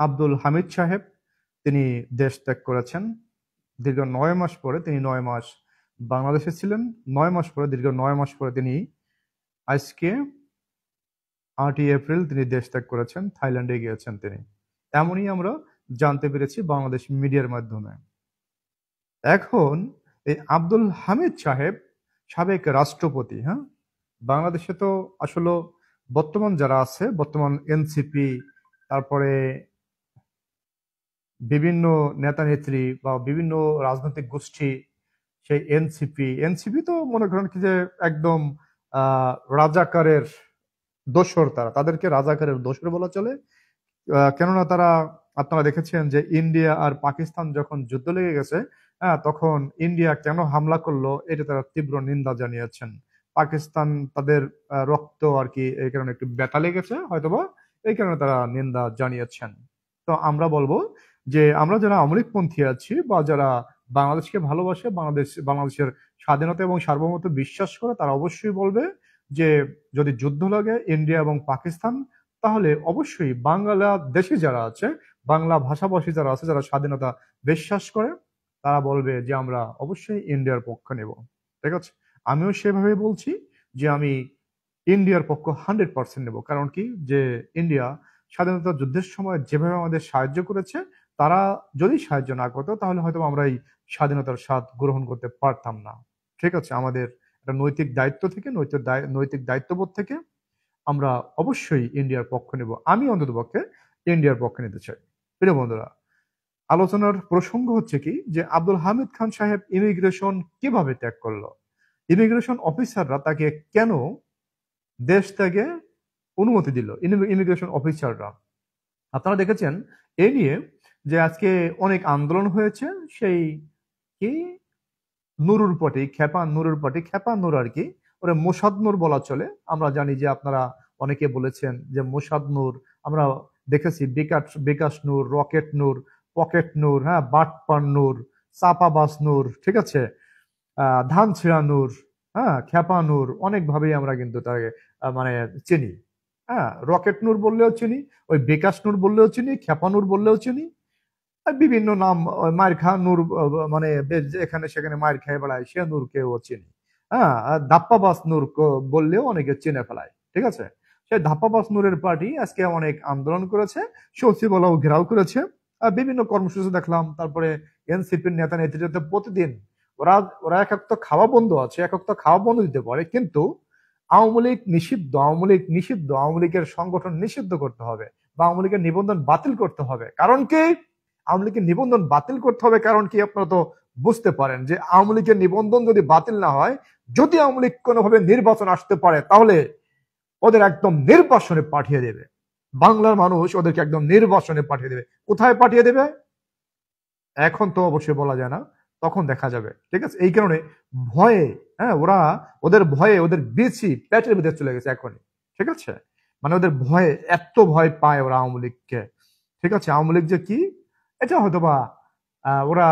আব্দুল হামিদ সাহেব তিনি দেশ ত্যাগ করেছেন। দীর্ঘ ৯ মাস পরে তিনি ৯ মাস বাংলাদেশে ছিলেন। ৯ মাস পরে দীর্ঘ ৯ মাস পরে তিনি আজকে ৮ই এপ্রিল তিনি দেশ ত্যাগ করেছেন, থাইল্যান্ডে গিয়েছেন তিনি। এমনই আমরা জানতে পেরেছি বাংলাদেশ মিডিয়ার মাধ্যমে। এখন এই আব্দুল হামিদ সাহেব সাবেক রাষ্ট্রপতি, হ্যাঁ, বাংলাদেশে তো আসলে বর্তমান যারা আছে, বর্তমান এনসিপি, তারপরে বিভিন্ন নেতা নেত্রী বা বিভিন্ন রাজনৈতিক গোষ্ঠী, সেই এনসিপি তো মনে করেন কি যে একদম রাজাকারের দোসর, তাদেরকে রাজাকারের দোসর বলা চলে। কেননা তারা, আপনারা দেখেছেন যে ইন্ডিয়া আর পাকিস্তান যখন যুদ্ধ লেগে গেছে, তখন ইন্ডিয়া কেন হামলা করলো এটা তারা তীব্র নিন্দা জানিয়েছেন। পাকিস্তান তাদের রক্ত আর কি এই কারণে একটু ব্যথা লেগেছে হয়তোবা, এই কারণে তারা নিন্দা জানিয়েছেন। তো আমরা বলবো যে আমরা যারা আওয়ামী লীগপন্থী আছি বা যারা বাংলাদেশকে ভালোবাসে, বাংলাদেশের স্বাধীনতা এবং সার্বভৌমত্ব বিশ্বাস করে, তারা অবশ্যই বলবে যে যদি যুদ্ধ লাগে ইন্ডিয়া এবং পাকিস্তান, তাহলে অবশ্যই বাংলাদেশে যারা আছে, বাংলা ভাষাভাষী যারা আছে, যারা স্বাধীনতা বিশ্বাস করে, তারা বলবে যে আমরা অবশ্যই ইন্ডিয়ার পক্ষ নেব। ঠিক আছে, আমিও সেভাবে বলছি যে আমি ইন্ডিয়ার পক্ষ 100% নেব। কারণ কি, যে ইন্ডিয়া স্বাধীনতা যুদ্ধের সময় যেভাবে আমাদের সাহায্য করেছে, তারা যদি সাহায্য না করতো তাহলে হয়তো আমরা এই স্বাধীনতার স্বাদ গ্রহণ করতে পারতাম না। ঠিক আছে, আমাদের একটা নৈতিক দায়িত্ব থেকে, নৈতিক দায়িত্ববোধ থেকে আমরা অবশ্যই ইন্ডিয়ার পক্ষ নেব। আমি অন্ততপক্ষে ইন্ডিয়ার পক্ষ নিতে চাই। প্রিয় বন্ধুরা, আলোচনার প্রসঙ্গ হচ্ছে কি যে আব্দুল হামিদ খান সাহেব ইমিগ্রেশন কিভাবে ত্যাগ করলো, ইমিগ্রেশন অফিসাররা তাকে কেন দেশ ত্যাগে অনুমতি দিল, ইমিগ্রেশন অফিসাররা। আপনারা দেখেছেন এ নিয়ে যে আজকে অনেক আন্দোলন হয়েছে। সেই কি নুরুর পটি, খেপা নূর আর কি, ওরে মোসাদ নূর বলা চলে। আমরা জানি যে আপনারা অনেকে বলেছেন যে মোসাদ নূর, আমরা দেখেছি বিকাশ নূর, রকেট নূর, পকেট নূর, হ্যাঁ, বাটপার নূর, চাপাবাস নূর, ঠিক আছে, ধান ছিঁড়া নূর, হ্যাঁ, খেপা নূর, অনেকভাবেই আমরা কিন্তু তাকে মানে চিনি। হ্যাঁ, রকেট নূর বললেও চিনি, ওই বিকাশ নূর বললেও চিনি, খেপা নূর বললেও চিনি, আর বিভিন্ন নাম, মায়ের খা নূর, মানে এখানে সেখানে মায়ের খেয়ে বেড়ায় সে নূর কেউ চিনি। হ্যাঁ, ধাপ্পাবাস নূর বললেও অনেকে চিনে ফেলায়। ঠিক আছে, সেই ধাপ্পাবাস নূরের পার্টি আজকে অনেক আন্দোলন করেছে, সচিবালয় ঘেরাও করেছে, বিভিন্ন কর্মসূচি দেখলাম। তারপরে এনসিপির নেতা নেতৃত্বে প্রতিদিন ওরা ওরা এক একটা খাওয়া বন্ধ আছে, এক একটা খাওয়া বন্ধ দিতে পারে, কিন্তু আওয়ামী লীগ নিষিদ্ধ, আওয়ামী লীগের সংগঠন নিষিদ্ধ করতে হবে বা আওয়ামী লীগের নিবন্ধন বাতিল করতে হবে। কারণ কি, আওয়ামী লীগের নিবন্ধন বাতিল করতে হবে কারণ কি, আপনারা তো বুঝতে পারেন যে আওয়ামী লীগের নিবন্ধন যদি বাতিল না হয়, যদি আওয়ামী লীগ কোনোভাবে নির্বাচন আসতে পারে, তাহলে ওদের একদম নির্বাসনে পাঠিয়ে দেবে। বাংলার মানুষ ওদেরকে একদম নির্বাসনে পাঠিয়ে দেবে। কোথায় পাঠিয়ে দেবে এখন তো অবশ্যই বলা যায় না, তখন দেখা যাবে। ঠিক আছে, এই কারণে ভয়ে, হ্যাঁ, ওদের ভয়ে ওদের বেশি পেটের ভিতরে চলে গেছে এখনই। ঠিক আছে, মানে ওদের ভয়ে এত ভয় পায় ওরা আওয়ামী লীগকে। ঠিক আছে, আওয়ামী লীগ যে কি এটা হয়তো বা ওরা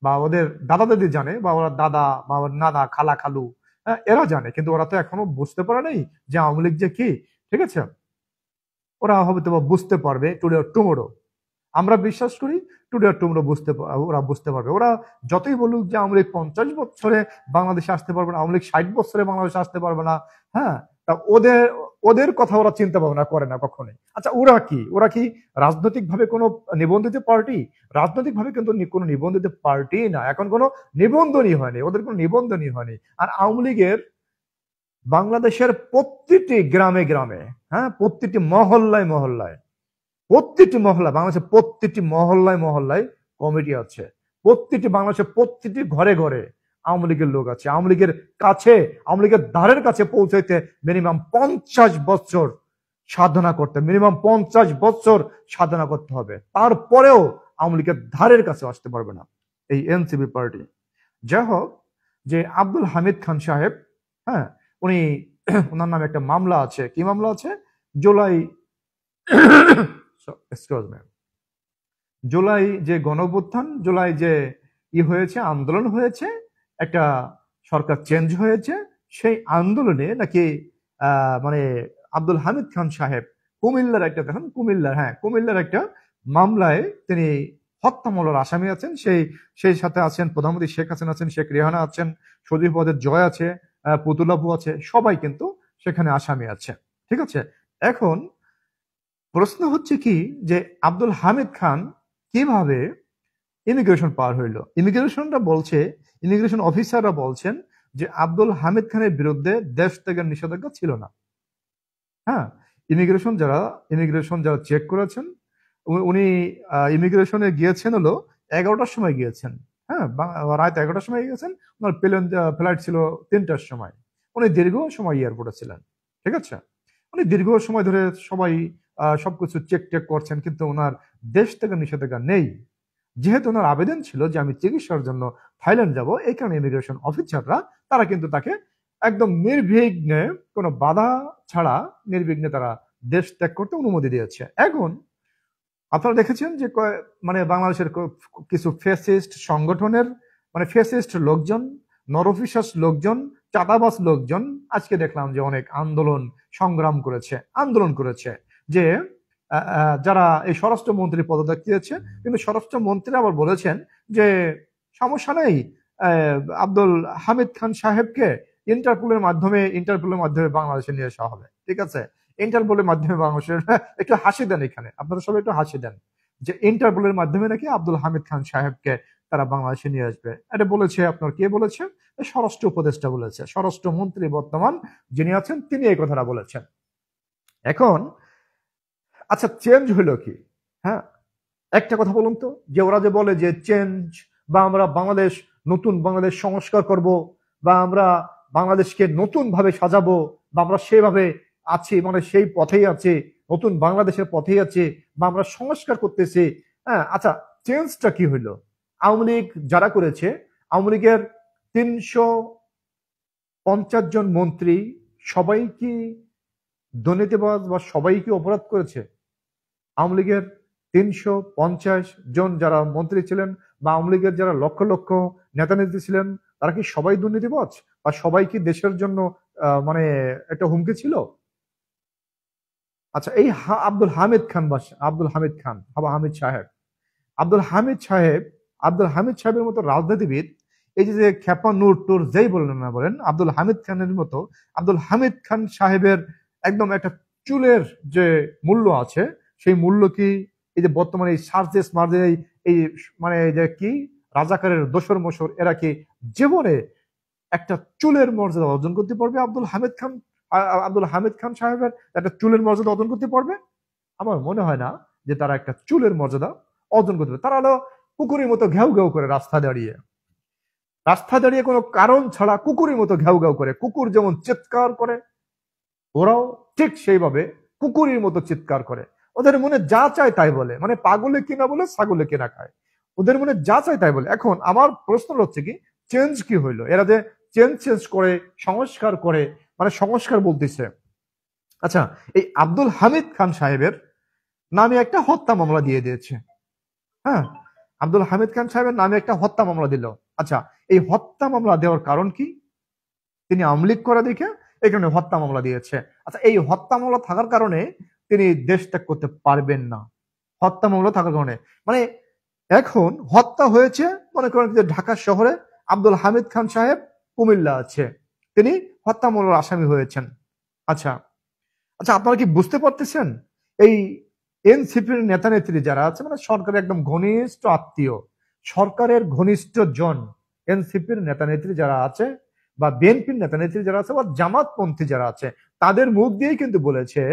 বা ওদের দাদা দাদি জানে, বা ওরা দাদা বা ওর নানা খালা খালু, এরা জানে, কিন্তু ওরা তো এখনো বুঝতে পারে নাই যে আওয়ামী লীগ যে কি। ঠিক আছে, ওরা হয়তো বা বুঝতে পারবে টুডে টুমোরো। আমরা বিশ্বাস করি টুডে টুমোরো ওরা বুঝতে পারবে। ওরা যতই বলুক যে আওয়ামী লীগ 50 বছরে বাংলাদেশে আসতে পারবে না, আওয়ামী লীগ 60 বছরে বাংলাদেশে আসতে পারবে না, হ্যাঁ, তা ওদের ওদের কথা ওরা চিন্তা ভাবনা করে না কখনোই। আচ্ছা, ওরা কি রাজনৈতিক ভাবে কোনো নিবন্ধিত পার্টি? রাজনৈতিক ভাবে কিন্তু কোনো নিবন্ধিত পার্টি না, এখন কোনো নিবন্ধনই হয়নি, ওদের কোনো নিবন্ধনই হয়নি। আর আওয়ামী লীগের বাংলাদেশের প্রতিটি গ্রামে গ্রামে, হ্যাঁ, প্রতিটি মহল্লায় মহল্লায়, বাংলাদেশের প্রতিটি মহল্লায় মহল্লায় কমিটি আছে। বাংলাদেশের প্রতিটি ঘরে ঘরে আওয়ামী লীগের লোক আছে। আওয়ামী লীগের কাছে, আওয়ামী লীগের দ্বারের কাছে পৌঁছাইতে মিনিমাম 50 বছর সাধনা করতে, হবে, তারপরেও আওয়ামী লীগের ধারের কাছে আসতে পারবে না এই এনসিপি পার্টি। যাই হোক, যে আব্দুল হামিদ খান সাহেব, হ্যাঁ, উনি ওনার নামে একটা মামলা আছে। কি মামলা আছে? জুলাই যে গণঅভ্যুত্থান, জুলাই যে হয়েছে, আন্দোলন হয়েছে, একটা সরকার চেঞ্জ হয়েছে, সেই আন্দোলনে নাকি মানে আব্দুল হামিদ খান সাহেব কুমিল্লার একটা, দেখেন কুমিল্লার, হ্যাঁ, কুমিল্লার একটা মামলায় তিনি হত্যা মামলার আসামি আছেন। সেই সাথে আছেন প্রধানমন্ত্রী শেখ হাসিনা আছেন, শেখ রেহানা আছেন, সজীব ওয়াজেদ জয় আছে, পুতুল আপু আছে, সবাই কিন্তু সেখানে আসামি আছে। ঠিক আছে, এখন প্রশ্ন হচ্ছে কি যে আব্দুল হামিদ খান কিভাবে ইমিগ্রেশন পার হইল? ইমিগ্রেশন অফিসাররা বলছেন যে আব্দুল হামিদ খানের বিরুদ্ধে দেশ ত্যাগের নিষেধাজ্ঞা ছিল না। হ্যাঁ, ইমিগ্রেশন যারা চেক করেছেন, উনি ইমিগ্রেশনে গিয়েছেন হলো 11টার সময় গিয়েছেন। হ্যাঁ, রাত 11টার সময় গিয়েছেন। ওনার ফ্লাইট ছিল 3টার সময়। উনি দীর্ঘ সময় এয়ারপোর্টে ছিলেন। ঠিক আছে, উনি দীর্ঘ সময় ধরে সবাই সবকিছু চেক করছেন, কিন্তু ওনার দেশ থেকে নিষেধাজ্ঞা নেই। যেহেতু ওনার আবেদন ছিল যে আমি চিকিৎসার জন্য থাইল্যান্ড যাব, এই কারণে ইমিগ্রেশন অফিসাররা তারা কিন্তু তাকে একদম নির্বিঘ্নে, কোনো বাধা ছাড়া নির্বিঘ্নে তারা দেশ ত্যাগ করতে অনুমতি দিয়েছে। এখন আপনারা দেখেছেন যে মানে বাংলাদেশের কিছু ফেসিস্ট সংগঠনের, মানে ফেসিস্ট লোকজন, নরফিসাস লোকজন, চাঁদাবাজ লোকজন আজকে দেখলাম যে অনেক আন্দোলন করেছে যে যারা এই স্বরাষ্ট্রমন্ত্রী পদত্যাগ দিয়েছে, কিন্তু স্বরাষ্ট্রমন্ত্রী আবার বলেছেন যে সমস্যা নেই, আব্দুল হামিদ খান সাহেবকে ইন্টারপোলের মাধ্যমে বাংলাদেশে নিয়ে আসা হবে। ঠিক আছে, ইন্টারপোলের মাধ্যমে বাংলাদেশের একটু হাসি দেন, এখানে আপনারা সবাই একটু হাসি দেন যে ইন্টারপোলের মাধ্যমে নাকি আব্দুল হামিদ খান সাহেবকে তারা বাংলাদেশে নিয়ে আসবে। এটা বলেছে আপনার কে বলেছে? স্বরাষ্ট্র উপদেষ্টা বলেছে, স্বরাষ্ট্রমন্ত্রী বর্তমান যিনি আছেন তিনি এই কথাটা বলেছেন। এখন আচ্ছা, চেঞ্জ হলো কি? হ্যাঁ, একটা কথা বলুন তো, যে ওরা যে বলে যে চেঞ্জ, বা আমরা নতুন বাংলাদেশ সংস্কার করব, বা আমরা বাংলাদেশকে নতুন ভাবে সাজাবো, বা আমরা সেভাবে আছি, মানে সেই পথেই আছি, নতুন বাংলাদেশের পথেই আছি, বা আমরা সংস্কার করতেছি। হ্যাঁ, আচ্ছা, চেঞ্জটা কি হইলো? আওয়ামী লীগ যারা করেছে, আওয়ামী লীগের 350 জন মন্ত্রী সবাই কি দুর্নীতিবাজ, বা সবাই কি অপরাধ করেছে? আওয়ামী লীগের 350 জন যারা মন্ত্রী ছিলেন, বা আওয়ামী লীগের যারা লক্ষ লক্ষ নেতা নেত্রী ছিলেন, তারা কি সবাই দুর্নীতিবাজ, বা সবাই কি দেশের জন্য মানে একটা হুমকি ছিল? আচ্ছা, এই আব্দুল হামিদ সাহেবের মতো রাজনীতিবিদ, এই যে খেপা নূর টুর যেই বলেন না বলেন, আব্দুল হামিদ খানের মতো, আব্দুল হামিদ খান সাহেবের একদম একটা চুলের যে মূল্য আছে, সেই মূল্য কি এই যে বর্তমানে এই সার্জেস মার্জে এই মানে যে কি রাজাকারের দোসর মোসর, এরা কি জীবনে একটা চুলের মর্যাদা অর্জন করতে পারবে? আব্দুল হামিদ খান সাহেবের একটা চুলের মর্যাদা অর্জন করতে পারবে? আমার মনে হয় না যে তারা একটা চুলের মর্যাদা অর্জন করতে পারবে। তারা হলো কুকুরের মতো ঘেউ ঘেউ করে রাস্তা দাঁড়িয়ে কোনো কারণ ছাড়া কুকুরের মতো ঘেউ ঘেউ করে। কুকুর যেমন চিৎকার করে, ওরাও ঠিক সেইভাবে কুকুরের মতো চিৎকার করে। ওদের মনে যা চায় তাই বলে, মানে পাগলে কিনা বলে ছাগলে কিনা খায়, ওদের মনে যা চায় তাই বলে। এখন আমার প্রশ্ন হচ্ছে কি, চেঞ্জ কি হইলো? এরা যে চেঞ্জ করে, সংস্কার করে, মানে সংস্কার বলতেছে। আচ্ছা, এই আব্দুল হামিদ খান সাহেবের নামে একটা হত্যা মামলা দিয়ে দিয়েছে। হ্যাঁ, আব্দুল হামিদ খান সাহেবের নামে একটা হত্যা মামলা দিল। আচ্ছা, এই হত্যা মামলা দেওয়ার কারণ কি? তিনি আওয়ামী লীগ করা দেখে এই কারণে হত্যা মামলা দিয়েছে। আচ্ছা, এই হত্যা মামলা থাকার কারণে তিনি দেশ ত্যাগ করতে পারবেন না। হত্যা মামলা থাকার কারণে, মানে এখন হত্যা হয়েছে, মনে করেন যে ঢাকা শহরে আব্দুল হামিদ খান সাহেব কুমিল্লা আছে, তিনি হত্যা মামলার আসামি হয়েছেন। আচ্ছা আচ্ছা, আপনারা কি বুঝতে পারতেছেন? এই এনসিপির নেতা নেত্রী যারা আছে, মানে সরকারের একদম ঘনিষ্ঠ আত্মীয়, সরকারের ঘনিষ্ঠ জন, এনসিপির নেতা নেত্রী যারা আছে, বা বিএনপির নেতা নেত্রী যারা আছে, বা জামাতপন্থী যারা আছে, তাদের মুখ দিয়েই কিন্তু বলেছে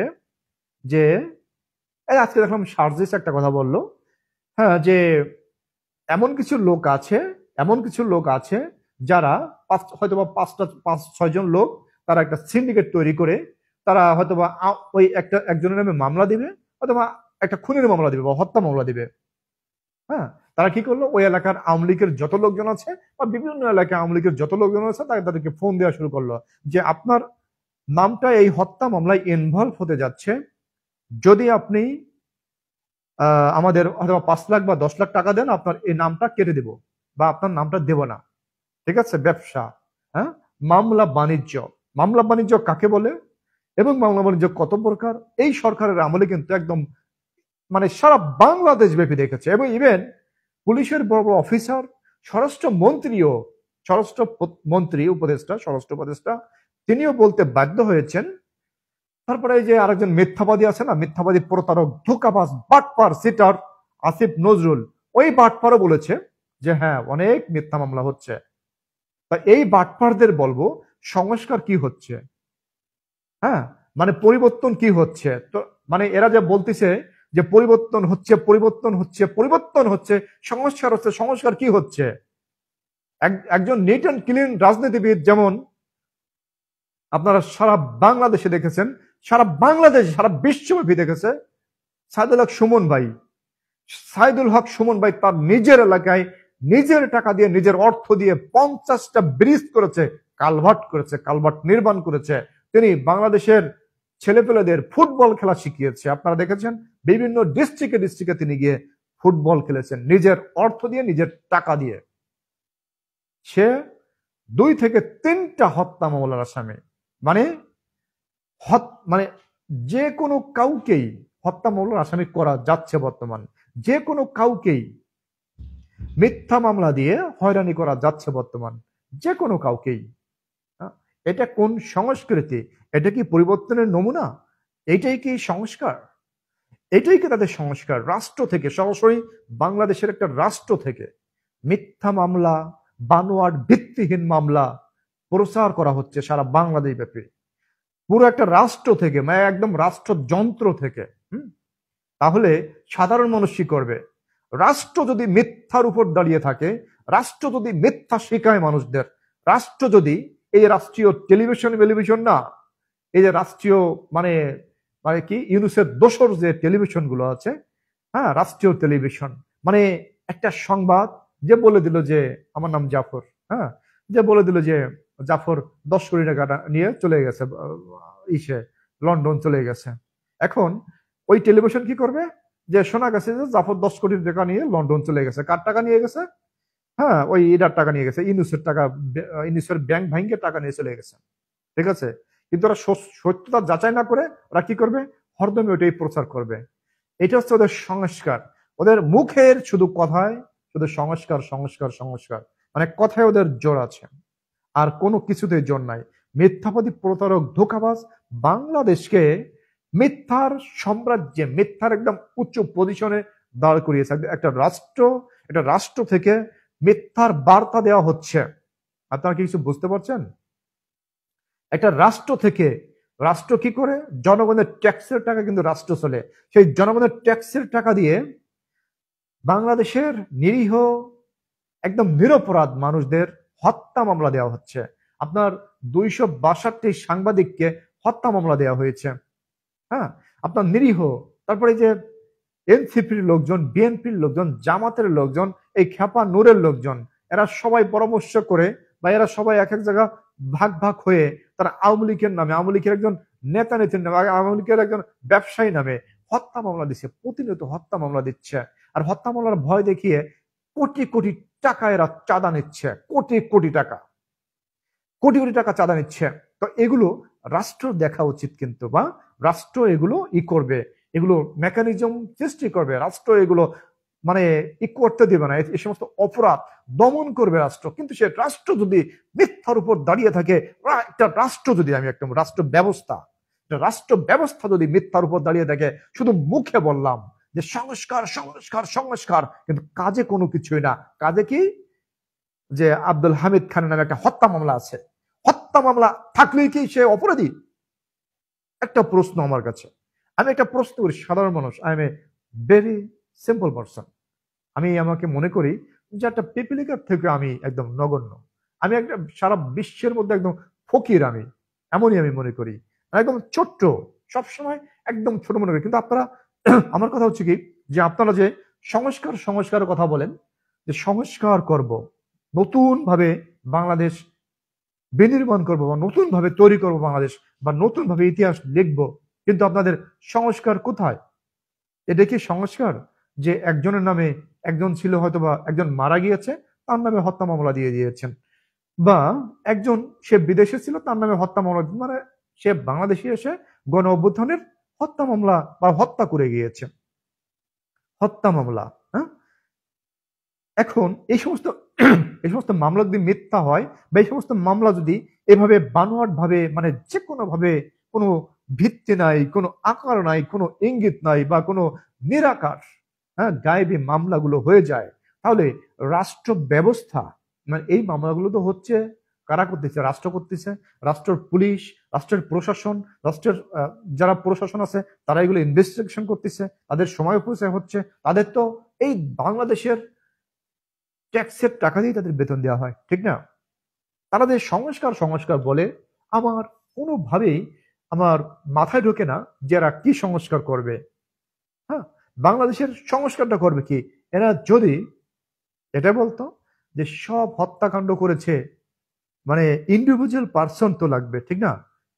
যে, এই আজকে দেখলাম সার্জিস একটা কথা বললো, হ্যাঁ, যে এমন কিছু লোক আছে যারা হয়তোবা 5-6 জন লোক, তারা একটা সিন্ডিকেট তৈরি করে, তারা হয়তোবা ওই একজনের নামে মামলা দিবে, অথবা একটা খুনের মামলা দিবে, বা হত্যা মামলা দিবে। হ্যাঁ, তারা কি করলো, ওই এলাকার আওয়ামী লীগের যত লোকজন আছে, বা বিভিন্ন এলাকায় আওয়ামী লীগের যত লোকজন আছে, তাদেরকে ফোন দেওয়া শুরু করলো যে আপনার নামটা এই হত্যা মামলায় ইনভলভ হতে যাচ্ছে, যদি আপনি আমাদের হয়তো 5 লাখ বা 10 লাখ টাকা দেন, আপনার এই নামটা কেটে দেব, বা আপনার নামটা দেব না। ঠিক আছে, ব্যবসা। হ্যাঁ, মামলা বাণিজ্য কাকে বলে, এবং মামলা বাণিজ্য কত প্রকার, এই সরকারের আমলে কিন্তু একদম মানে সারা বাংলাদেশ ব্যাপী দেখেছে, এবং ইভেন পুলিশের বড় বড় অফিসার, স্বরাষ্ট্র মন্ত্রী উপদেষ্টা, স্বরাষ্ট্র উপদেষ্টা, তিনিও বলতে বাধ্য হয়েছেন। তারপরে এই যে আরেকজন মিথ্যাবাদী আছে না, মিথ্যাবাদী, প্রতারক, ধোঁকাবাজ, বাটপার, সিটার, আসিফ নজরুল, ওই বাটপারও বলেছে যে হ্যাঁ অনেক মিথ্যা মামলা হচ্ছে। তা এই বাটপারদের বলবো সংস্কার কি হচ্ছে? হ্যাঁ, মানে পরিবর্তন কি হচ্ছে? তো মানে এরা যে বলতেছে যে পরিবর্তন হচ্ছে, পরিবর্তন হচ্ছে, পরিবর্তন হচ্ছে, সংস্কার হচ্ছে, সংস্কার কি হচ্ছে? একজন নিট অ্যান্ড ক্লিন রাজনীতিবিদ যেমন আপনারা সারা বাংলাদেশে দেখেছেন, সারা বাংলাদেশ, সারা বিশ্বব্যাপী দেখেছে, সাইদুল হক সুমন ভাই, সাইদুল হক সুমন ভাই তার নিজের এলাকায় নিজের টাকা দিয়ে, নিজের অর্থ দিয়ে 50টা ব্রিজ করেছে, কালভার্ট নির্মাণ করেছে। তিনি বাংলাদেশের ছেলেপেলেদের ফুটবল খেলা শিখিয়েছে। আপনারা দেখেছেন বিভিন্ন ডিস্ট্রিক্টে তিনি গিয়ে ফুটবল খেলেছেন নিজের অর্থ দিয়ে, নিজের টাকা দিয়ে। সে 2 থেকে 3টা হত্যা মামলার আসামি। মানে মানে যে কোনো কাউকেই হত্যা মামলার আসামি করা যাচ্ছে বর্তমান, যে কোনো কাউকেই মিথ্যা মামলা দিয়ে হয়রানি করা যাচ্ছে বর্তমান, যে কোনো কাউকেই। এটা কোন সংস্কৃতি? এটা কি পরিবর্তনের নমুনা? এটাই কি সংস্কার? এটাই কি তাদের সংস্কার? রাষ্ট্র থেকে, সরাসরি বাংলাদেশের একটা রাষ্ট্র থেকে মিথ্যা মামলা, বানোয়াট ভিত্তিহীন মামলা প্রচার করা হচ্ছে সারা বাংলাদেশ ব্যাপী, পুরো একটা রাষ্ট্র থেকে, মানে একদম রাষ্ট্রযন্ত্র থেকে। তাহলে সাধারণ মানুষ কি করবে? রাষ্ট্র যদি মিথ্যার উপর দাঁড়িয়ে থাকে, রাষ্ট্র যদি মিথ্যা শেখায় মানুষদের, রাষ্ট্র যদি এই রাষ্ট্রীয় টেলিভিশন না, এই যে রাষ্ট্রীয় মানে মানে কি ইউনুসের দোসর যে টেলিভিশন গুলো আছে, হ্যাঁ রাষ্ট্রীয় টেলিভিশন, মানে একটা সংবাদ যে বলে দিল যে আমার নাম জাফর, হ্যাঁ, যে বলে দিল যে জাফর 10 কোটি টাকা নিয়ে চলে গেছে, লন্ডন চলে গেছে। এখন ওই টেলিভিশন কি করবে? যে শোনা গেছে যে জাফর 10 কোটি টাকা নিয়ে লন্ডন চলে গেছে। কার টাকা নিয়ে গেছে? হ্যাঁ, ওই এটার টাকা নিয়ে গেছে, ইউনুসের টাকা, ইউনুসের ব্যাংক ভাঙ্গে টাকা নিয়ে চলে গেছে। ঠিক আছে, কিন্তু ওরা সত্যতা যাচাই না করে ওরা কি করবে? হরদমে ওইটাই প্রচার করবে। এটা হচ্ছে ওদের সংস্কার। ওদের মুখের শুধু কথায় শুধু সংস্কার, সংস্কার, সংস্কার, মানে কথায় ওদের জোর আছে, আর কোনো কিছুতেই জোর নাই। মিথ্যাবাদী, প্রতারক, ধোঁকাবাজ বাংলাদেশকে মিথ্যার সাম্রাজ্যে, মিথ্যার একদম উচ্চ পজিশনে দাঁড় করিয়েছে। একটা রাষ্ট্র থেকে মিথ্যার বার্তা দেওয়া হচ্ছে। আপনারা কি কিছু বুঝতে পারছেন? একটা রাষ্ট্র থেকে, রাষ্ট্র কি করে? জনগণের ট্যাক্সের টাকা কিন্তু রাষ্ট্র চলে, সেই জনগণের ট্যাক্সের টাকা দিয়ে বাংলাদেশের নিরীহ, একদম নিরপরাধ মানুষদের হত্যা মামলা দেওয়া হচ্ছে। আপনার 262 সাংবাদিককে হত্যা মামলা দেওয়া হয়েছে। হ্যাঁ, আপনার নিরীহ, তারপরে যে এনসিপির লোকজন, বিএনপির লোকজন, জামাতের লোকজন, এই খেপা নূরের লোকজন, এরা সবাই পরামর্শ করে, বা এরা সবাই এক এক জায়গা ভাগ ভাগ হয়ে তারা আওয়ামী লীগের নামে, আওয়ামী লীগের একজন নেতানেত্রীর নামে, আওয়ামী লীগের একজন ব্যবসায়ী নামে হত্যা মামলা দিচ্ছে, প্রতিনিয়ত হত্যা মামলা দিচ্ছে। আর হত্যা মামলার ভয় দেখিয়ে কোটি কোটি টাকা এরা চাঁদা নিচ্ছে, কোটি কোটি টাকা, কোটি কোটি টাকা চাঁদা নিচ্ছে। তো এগুলো রাষ্ট্র দেখা উচিত কিন্তু, বা রাষ্ট্র এগুলো করবে, এগুলো মেকানিজম সৃষ্টি করবে, রাষ্ট্র এগুলো মানে করতে দেবে না, এই সমস্ত অপরাধ দমন করবে রাষ্ট্র। কিন্তু সে রাষ্ট্র যদি মিথ্যার উপর দাঁড়িয়ে থাকে, একটা রাষ্ট্র যদি, আমি একটা রাষ্ট্র ব্যবস্থা যদি মিথ্যার উপর দাঁড়িয়ে থাকে, শুধু মুখে বললাম যে সংস্কার, সংস্কার, সংস্কার, কিন্তু কাজে কোনো কিছুই না। কাজে কি? যে আব্দুল হামিদ খানের নামে একটা হত্যা মামলা আছে, হত্যা মামলা থাকলেই কি সে অপরাধী? একটা প্রশ্ন আমার কাছে, আমি একটা প্রশ্ন করি, সাধারণ মানুষ, I M a very simple person. আমি আমাকে মনে করি যে একটা পিপিলিকার থেকে আমি একদম নগণ্য, আমি একটা সারা বিশ্বের মধ্যে একদম ফকির, আমি এমনই আমি মনে করি, একদম ছোট্ট, সবসময় একদম ছোট মনে করি। কিন্তু আপনারা আমার কথা হচ্ছে কি, যে আপনারা যে সংস্কার, সংস্কারের কথা বলেন, যে সংস্কার করব, নতুন ভাবে বাংলাদেশ বিনির্মাণ করবো, বা নতুন ভাবে তৈরি করবো বাংলাদেশ, বা নতুন ভাবে ইতিহাস লিখবো, কিন্তু আপনাদের সংস্কার কোথায়? এটা কি সংস্কার যে একজনের নামে, একজন ছিল হয়তো বা একজন মারা গিয়েছে, তার নামে হত্যা মামলা দিয়ে দিয়েছেন, বা একজন সে বিদেশে ছিল, তার নামে হত্যা মামলা, মানে সে বাংলাদেশে এসে গণ অভ্যুত্থানের হত্যা মামলা বা হত্যা করে গিয়েছে। হত্যা মামলা। হ্যাঁ, এখন এই সমস্ত মামলা যদি মিথ্যা হয় বা এই সমস্ত মামলা যদি এভাবে বানোয়াট ভাবে মানে যে কোনো ভাবে কোনো ভিত্তি নাই, কোনো আকার নাই, কোনো ইঙ্গিত নাই বা কোনো নিরাকার, হ্যাঁ, গায়েবী মামলাগুলো হয়ে যায়, তাহলে রাষ্ট্র ব্যবস্থা মানে এই মামলাগুলো তো হচ্ছে কারা করতেছে? রাষ্ট্র করতেছে। রাষ্ট্রের পুলিশ, রাষ্ট্রের প্রশাসন, রাষ্ট্রের যারা প্রশাসন আছে তারা এগুলো ইনভেস্টিগেশন করতেছে, তাদের সময় অপচয় হচ্ছে। তাদের তো এই বাংলাদেশের ট্যাক্সের টাকা দিয়ে তাদের বেতন দেওয়া হয়, ঠিক না? তারা যে সংস্কার সংস্কার বলে, আমার কোনোভাবেই আমার মাথায় ঢোকে না যে এরা কি সংস্কার করবে। হ্যাঁ, বাংলাদেশের সংস্কারটা করবে কি? এরা যদি এটা বলতো যে সব হত্যাকাণ্ড করেছে মানে ইন্ডিভিজুয়াল পার্সন তো লাগবে, ঠিক না?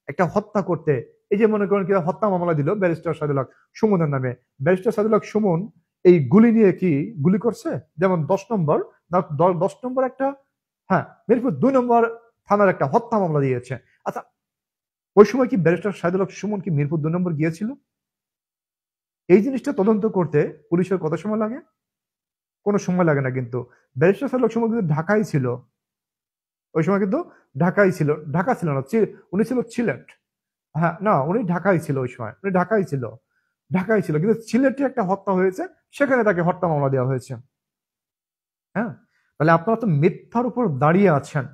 একটা হত্যা করতে, এই যে মনে করেন কি হত্যা মামলা দিল ব্যারিস্টার সাইদুল হক সুমনের নামে। ব্যারিস্টার সাইদুল হক সুমন এই গুলি নিয়ে কি গুলি করছে? যেমন 10 নম্বর, 10 নম্বর একটা, হ্যাঁ, মিরপুর 2 নম্বর থানার একটা হত্যা মামলা দিয়েছে। আচ্ছা, ওই সময় কি ব্যারিস্টার সাইদুল হক সুমন কি মিরপুর 2 নম্বর গিয়েছিল? এই জিনিসটা তদন্ত করতে পুলিশের কত সময় লাগে? কোনো সময় লাগে না। কিন্তু ব্যারিস্টার সাইদুল হক সুমন কিন্তু ঢাকায় ছিল। ওই সময় কিন্তু ঢাকায় ছিল, ঢাকা ছিল না, উনি ছিল সিলেট। হ্যাঁ, না, উনি ঢাকায় ছিল ওই সময়, উনি ঢাকায় ছিল, ঢাকায় ছিল, কিন্তু সিলেটে একটা হত্যা হয়েছে, সেখানে তাকে হত্যা মামলা দেওয়া হয়েছে। হ্যাঁ, তাহলে আপনারা তো মিথ্যার উপর দাঁড়িয়ে আছেন,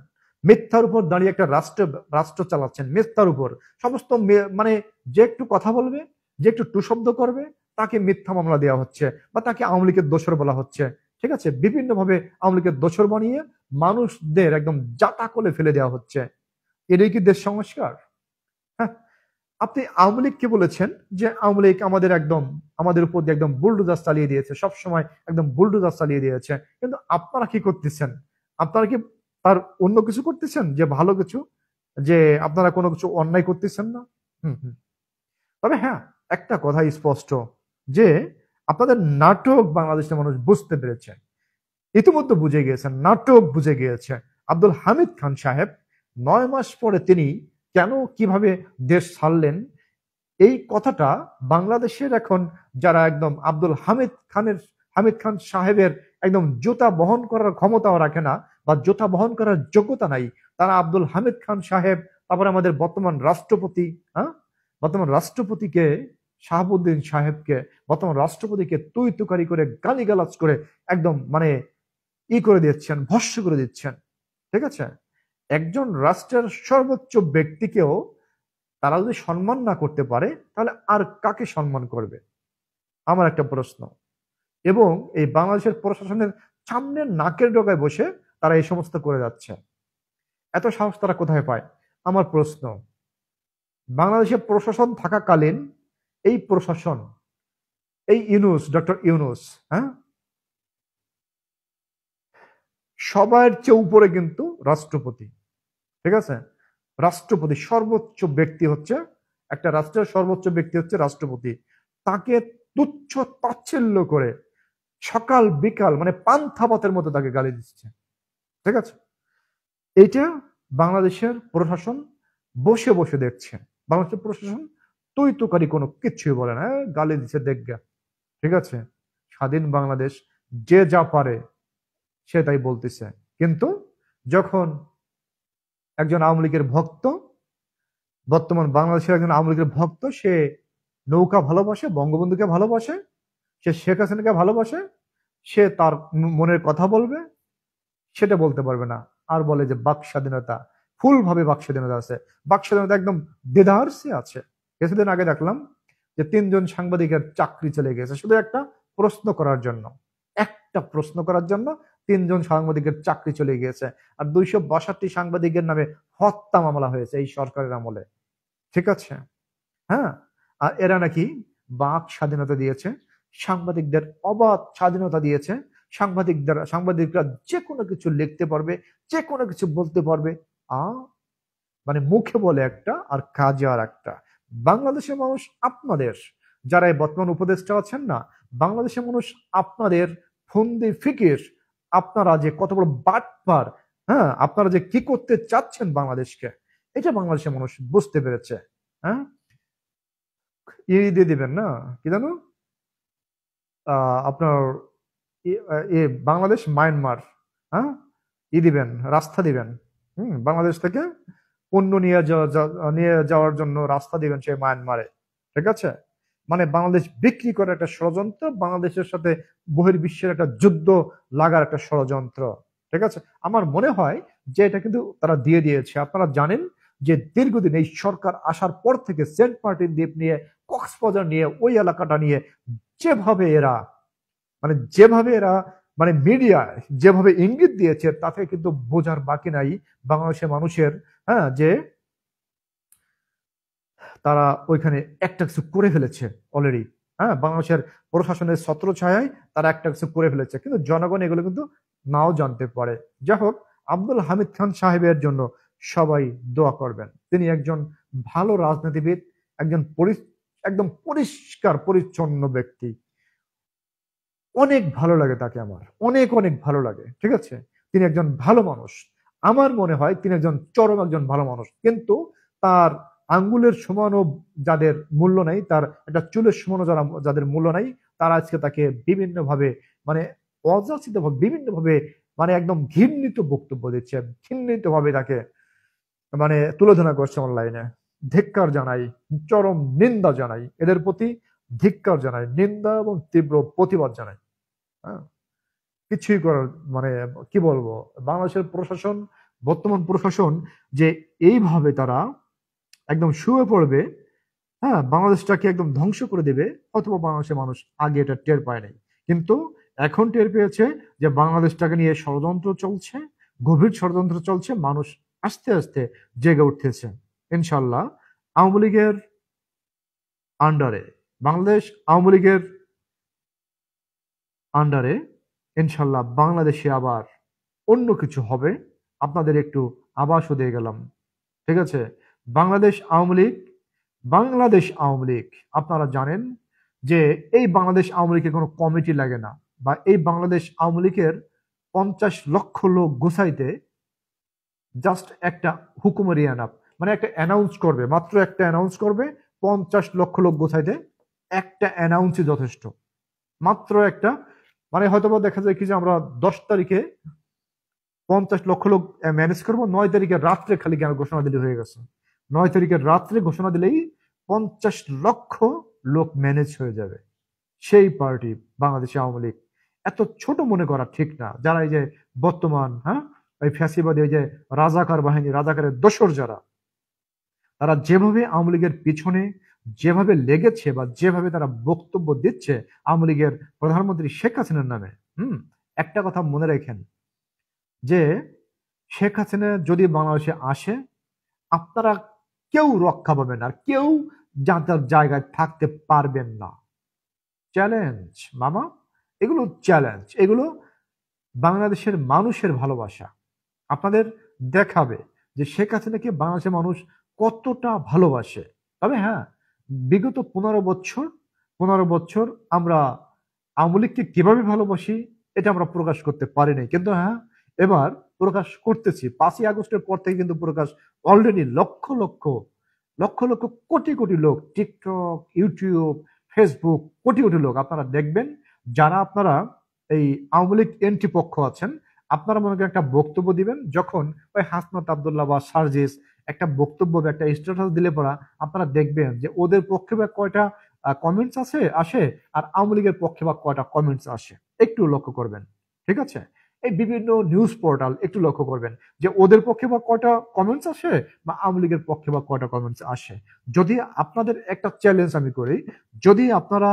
মিথ্যার উপর দাঁড়িয়ে একটা রাষ্ট্র রাষ্ট্র চালাচ্ছেন মিথ্যার উপর। সমস্ত মানে যে একটু কথা বলবে, যে একটু টু শব্দ করবে, তাকে মিথ্যা মামলা দেওয়া হচ্ছে বা তাকে আওয়ামী লীগের দোসর বলা হচ্ছে। ঠিক আছে, বিভিন্ন ভাবে আওয়ামী লীগের দোসর বানিয়ে মানুষদের একদম জাতা কোলে ফেলে দেওয়া হচ্ছে। এটাই কি দেশ সংস্কার? হ্যাঁ, আপনি আওয়ামী লীগকে বলেছেন যে আওয়ামী লীগ আমাদের উপর দিয়ে একদম বুলডোজার চালিয়ে দিয়েছে, সবসময় একদম বুলডোজার চালিয়ে দিয়েছে। কিন্তু আপনারা কি করতেছেন? আপনারা কি তার অন্য কিছু করতেছেন, যে ভালো কিছু, যে আপনারা কোনো কিছু অন্যায় করতেছেন না? হুম হুম। তবে হ্যাঁ, একটা কথা স্পষ্ট যে আপনাদের নাটক বাংলাদেশের মানুষ বুঝতে পেরেছে, ইতিমধ্যে বুঝে গিয়েছেন, নাটক বুঝে গিয়েছে। আব্দুল হামিদ খান সাহেব 9 মাস পরে তিনি কেন কিভাবে দেশ ছাড়লেন, এই কথাটা বাংলাদেশের এখন যারা একদম হামিদ খান সাহেবের একদম জুতা বহন করার ক্ষমতাও রাখে না বা জুতা বহন করার যোগ্যতা নাই, তারা আব্দুল হামিদ খান সাহেব, তারপরে আমাদের বর্তমান রাষ্ট্রপতি, হ্যাঁ, বর্তমান রাষ্ট্রপতিকে, শাহাবুদ্দিন সাহেবকে, বর্তমান রাষ্ট্রপতিকে তুই তুকারি করে গালিগালাজ করে একদম মানে করে দিচ্ছেন, ভস্য করে দিচ্ছেন। ঠিক আছে, একজন রাষ্ট্রের সর্বোচ্চ ব্যক্তিকেও তারা যদি সম্মান না করতে পারে, তাহলে আর কাকে সম্মান করবে? আমার একটা প্রশ্ন। এবং এই বাংলাদেশের প্রশাসনের সামনে নাকের ডগায় বসে তারা এই সমস্ত করে যাচ্ছে। এত সাহস তারা কোথায় পায়? আমার প্রশ্ন। বাংলাদেশের প্রশাসন থাকাকালীন এই প্রশাসন, এই ইউনূস, ডক্টর ইউনূস, হ্যাঁ, সবার চেয়ে উপরে কিন্তু রাষ্ট্রপতি। ঠিক আছে, রাষ্ট্রপতি সর্বোচ্চ ব্যক্তি হচ্ছে, একটা রাষ্ট্রের সর্বোচ্চ ব্যক্তি হচ্ছে রাষ্ট্রপতি। তাকে তুচ্ছ তাচ্ছিল্য করে সকাল বিকাল মানে পান্থা ভাতের মতো তাকে গালি দিচ্ছে। ঠিক আছে, এইটা বাংলাদেশের প্রশাসন বসে বসে দেখছে। বাংলাদেশের প্রশাসন তুই তুকারি কোনো কিচ্ছুই বলে না, গালি দিচ্ছে দেখবে। ঠিক আছে, স্বাধীন বাংলাদেশ, যে যা পারে সে তাই বলতেছে। কিন্তু যখন একজন আওয়ামী লীগের ভক্ত, বর্তমান বাংলাদেশের একজন আওয়ামী লীগের ভক্ত, সে নৌকা ভালোবাসে, বঙ্গবন্ধুকে ভালোবাসে, সে শেখ হাসিনাকে ভালোবাসে, সে তার মনের কথা বলবে, সেটা বলতে পারবে না। আর বলে যে বাক স্বাধীনতা, ফুল ভাবে বাক স্বাধীনতা আছে, বাক স্বাধীনতা একদম দেদারসে আছে। কিছুদিন আগে দেখলাম যে 3 জন সাংবাদিকের চাকরি চলে গেছে শুধু একটা প্রশ্ন করার জন্য, একটা প্রশ্ন করার জন্য 3 জন সাংবাদিকের চাকরি চলে গিয়েছে। আর 262 সাংবাদিকের নামে হত্যা মামলা হয়েছে এই সরকারের আমলে। ঠিক আছে, হ্যাঁ, আর এরা নাকি বাক স্বাধীনতা দিয়েছে, সাংবাদিকদের অবাধ স্বাধীনতা দিয়েছে, সাংবাদিকরা যে কোনো কিছু লিখতে পারবে, যে কোনো কিছু বলতে পারবে। আ মানে মুখে বলে একটা আর কাজে আর একটা। বাংলাদেশের মানুষ আপনাদের, যারা এই বর্তমান উপদেষ্টা আছেন না, বাংলাদেশের মানুষ আপনাদের ফন্দি ফিকির, আপনারা যে কত বড় বাটপার, হ্যাঁ, আপনারা যে কি করতে চাচ্ছেন বাংলাদেশকে, এটা বাংলাদেশের মানুষ বুঝতে পেরেছে। হ্যাঁ, দিয়ে দিবেন না, কি জানো, আপনার বাংলাদেশ মায়ানমার, হ্যাঁ, দিবেন, রাস্তা দিবেন। বাংলাদেশ থেকে পণ্য নিয়ে যাওয়ার জন্য রাস্তা দিবেন সেই মায়ানমারে। ঠিক আছে, মানে বাংলাদেশ বিক্রি করার একটা ষড়যন্ত্র, বাংলাদেশের সাথে বহির্বিশ্বের একটা যুদ্ধ লাগার একটা ষড়যন্ত্র। ঠিক আছে, আমার মনে হয় যে এটা কিন্তু তারা দিয়ে দিয়েছে। আপনারা জানেন যে দীর্ঘদিন এই সরকার আসার পর থেকে সেন্ট মার্টিন দ্বীপ নিয়ে, কক্সবাজার নিয়ে, ওই এলাকাটা নিয়ে যেভাবে এরা যেভাবে এরা মিডিয়ায় যেভাবে ইঙ্গিত দিয়েছে, তাতে কিন্তু বোঝার বাকি নাই বাংলাদেশের মানুষের, হ্যাঁ, যে তারা ওইখানে একটা কিছু করে ফেলেছে অলরেডি। হ্যাঁ, বাংলাদেশের প্রশাসনের ছত্রছায়ায় তারা একটা কিছু করে ফেলেছে, কিন্তু জনগণ এগুলো কিন্তু নাও জানতে পারে। যাই হোক, আব্দুল হামিদ খান সাহেবের জন্য সবাই দোয়া করবেন। তিনি একজন ভালো রাজনীতিবিদ, একজন একদম পরিষ্কার পরিচ্ছন্ন ব্যক্তি। অনেক ভালো লাগে তাকে, আমার অনেক অনেক ভালো লাগে। ঠিক আছে, তিনি একজন ভালো মানুষ। আমার মনে হয় তিনি একজন চরম একজন ভালো মানুষ, কিন্তু তার আঙ্গুলের সমানও যাদের মূল্য নাই, তার একটা চুলের সমানও যাদের মূল্য নাই, তারা আজকে তাকে বিভিন্নভাবে অযাচিতভাবে বিভিন্নভাবে একদম ঘৃণিত বক্তব্য দিচ্ছে, ঘৃণিত ভাবে তাকে তুলোধনা করছে অনলাইনে। ধিক্কার জানাই, চরম নিন্দা জানাই, এদের প্রতি ধিক্কার জানাই, নিন্দা এবং তীব্র প্রতিবাদ জানাই। হ্যাঁ, কিছুই করার কি বলবো, বাংলাদেশের প্রশাসন, বর্তমান প্রশাসন যে এইভাবে তারা একদম শুয়ে পড়বে, হ্যাঁ, বাংলাদেশটাকে একদম ধ্বংস করে দেবে, অথবা বাংলাদেশের মানুষ আগে এটা টের পায় নাই, কিন্তু এখন টের পেয়েছে যে বাংলাদেশটাকে নিয়ে ষড়যন্ত্র চলছে, গভীর ষড়যন্ত্র চলছে। মানুষ আস্তে আস্তে জেগে উঠতেছে। ইনশাল্লাহ আওয়ামী লীগের আন্ডারে, বাংলাদেশ আওয়ামী লীগের আন্ডারে ইনশাল্লাহ বাংলাদেশে আবার অন্য কিছু হবে। আপনাদের একটু আভাসও দিয়ে গেলাম। ঠিক আছে, বাংলাদেশ আওয়ামী লীগ, বাংলাদেশ আওয়ামী লীগ, আপনারা জানেন যে এই বাংলাদেশ আওয়ামী লীগের কোনো কমিটি লাগে না, বা এই বাংলাদেশ আওয়ামী লীগের 50 লক্ষ লোক গুছাইতে জাস্ট একটা হুকুমের ইয়ানাপ, একটা অ্যানাউন্স করবে, মাত্র একটা অ্যানাউন্স করবে, 50 লক্ষ লোক গোছাইতে একটা অ্যানাউন্সই যথেষ্ট। মাত্র একটা, হয়তো দেখা যায় কি যে আমরা 10 তারিখে 50 লক্ষ লোক ম্যানেজ করবো, 9 তারিখে রাত্রে খালি ঘোষণা দিলে হয়ে গেছে। 9 তারিখের রাত্রে ঘোষণা দিলেই 50 লক্ষ লোক ম্যানেজ হয়ে যাবে। সেই পার্টি বাংলাদেশ আওয়ামী লীগ। এত ছোট মনে করা ঠিক না। যারা এই যে বর্তমান, হ্যাঁ, ওই ফ্যাসিবাদী, ওই যে রাজাকার বাহিনী, রাজাকারের দোসর যারা, তারা যেভাবে আওয়ামী লীগের পিছনে যেভাবে লেগেছে, বা যেভাবে তারা বক্তব্য দিচ্ছে আওয়ামী লীগের প্রধানমন্ত্রী শেখ হাসিনার নামে, একটা কথা মনে রাখেন যে শেখ হাসিনা যদি বাংলাদেশে আসে, আপনারা কেউ রক্ষা পাবেন আর কেউ যার জায়গায় থাকতে পারবেন না। চ্যালেঞ্জ মামা, এগুলো চ্যালেঞ্জ, এগুলো বাংলাদেশের মানুষের ভালোবাসা আপনাদের দেখাবে যে শেখ হাসিনাকে বাংলাদেশের মানুষ কতটা ভালোবাসে। তবে হ্যাঁ, বিগত 15 বছর আমরা আওয়ামী লীগকে কিভাবে ভালোবাসি এটা আমরা প্রকাশ করতে পারি নাই, কিন্তু হ্যাঁ, এবার প্রকাশ করতেছি। 5ই আগস্টের পর থেকে কিন্তু প্রকাশ অলরেডি লক্ষ লক্ষ লক্ষ লক্ষ কোটি কোটি লোক, TikTok, YouTube, Facebook, crore crore লোক আপনারা দেখবেন, যারা আপনারা এই আওয়ামী লীগ এন্টি পক্ষ আছেন, আপনারা মনে করেন একটা বক্তব্য দিবেন, যখন ওই হাসনাত আব্দুল্লাহ বা সার্জিস একটা বক্তব্য বা একটা স্ট্যাটাস দিলে পড়া, আপনারা দেখবেন যে ওদের পক্ষে বা কয়টা কমেন্টস আসে, আর আওয়ামী লীগের পক্ষে বা কয়টা কমেন্টস আসে, একটু লক্ষ্য করবেন। ঠিক আছে, এই বিভিন্ন নিউজ পোর্টাল একটু লক্ষ্য করবেন যে ওদের পক্ষে বা কয়টা কমেন্টস আসে, বা আওয়ামী লীগের পক্ষে বা কয়টা কমেন্টস আসে। যদি আপনাদের একটা চ্যালেঞ্জ আমি করি, যদি আপনারা